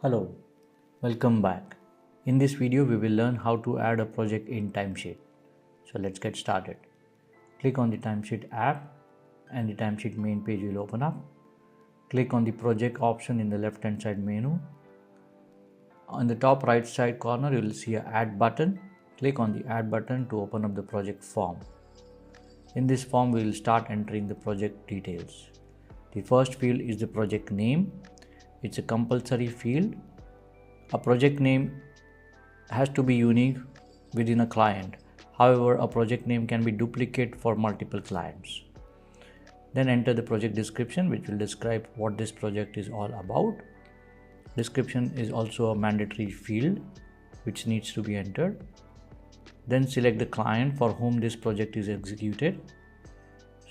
Hello, welcome back. In this video, we will learn how to add a project in Timesheet. So let's get started. Click on the Timesheet app and the Timesheet main page will open up. Click on the project option in the left hand side menu. On the top right side corner, you will see an add button. Click on the add button to open up the project form. In this form, we will start entering the project details. The first field is the project name. It's a compulsory field. A project name has to be unique within a client. However, a project name can be duplicate for multiple clients. Then enter the project description, which will describe what this project is all about. Description is also a mandatory field which needs to be entered. Then select the client for whom this project is executed.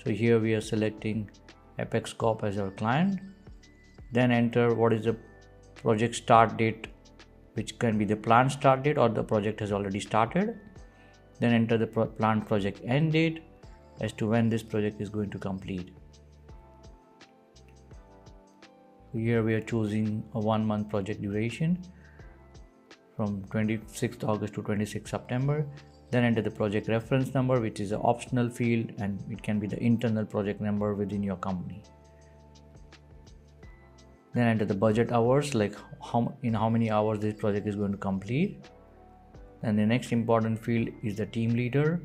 So here we are selecting Apex Corp as our client. Then enter what is the project start date, which can be the planned start date or the project has already started. Then enter the planned project end date as to when this project is going to complete. Here we are choosing a 1 month project duration from 26th August to 26th September. Then enter the project reference number, which is an optional field and it can be the internal project number within your company. Then enter the budget hours, like in how many hours this project is going to complete. And the next important field is the team leader.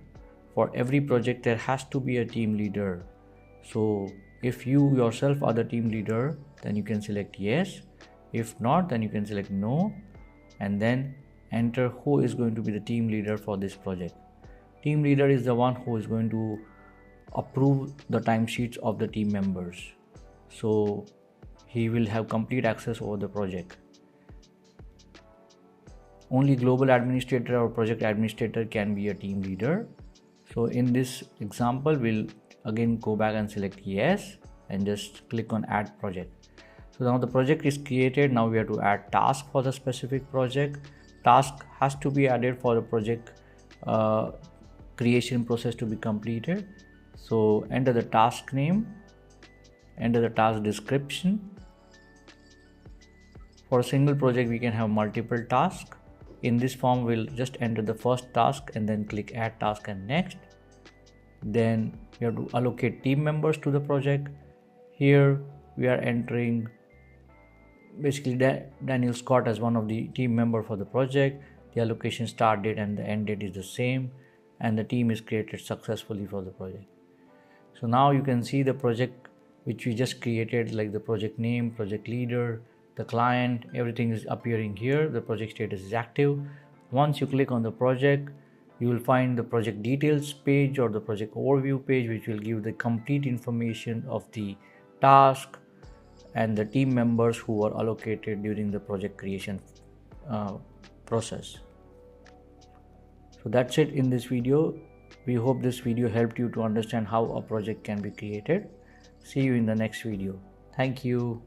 For every project there has to be a team leader. So if you yourself are the team leader, then you can select yes. If not, then you can select no. And then enter who is going to be the team leader for this project. Team leader is the one who is going to approve the timesheets of the team members. So he will have complete access over the project. Only global administrator or project administrator can be a team leader. So in this example, we'll again go back and select yes and just click on add project. So now the project is created. Now we have to add task for the specific project. Task has to be added for the project creation process to be completed. So enter the task name, enter the task description. For a single project, we can have multiple tasks. In this form, we'll just enter the first task and then click add task and next. Then we have to allocate team members to the project. Here we are entering basically Daniel Scott as one of the team member for the project. The allocation start date and the end date is the same, and the team is created successfully for the project. So now you can see the project which we just created, like the project name, project leader, the client, everything is appearing here. The project status is active. Once you click on the project, you will find the project details page or the project overview page, which will give the complete information of the task and the team members who were allocated during the project creation process. So that's it in this video. We hope this video helped you to understand how a project can be created. See you in the next video. Thank you.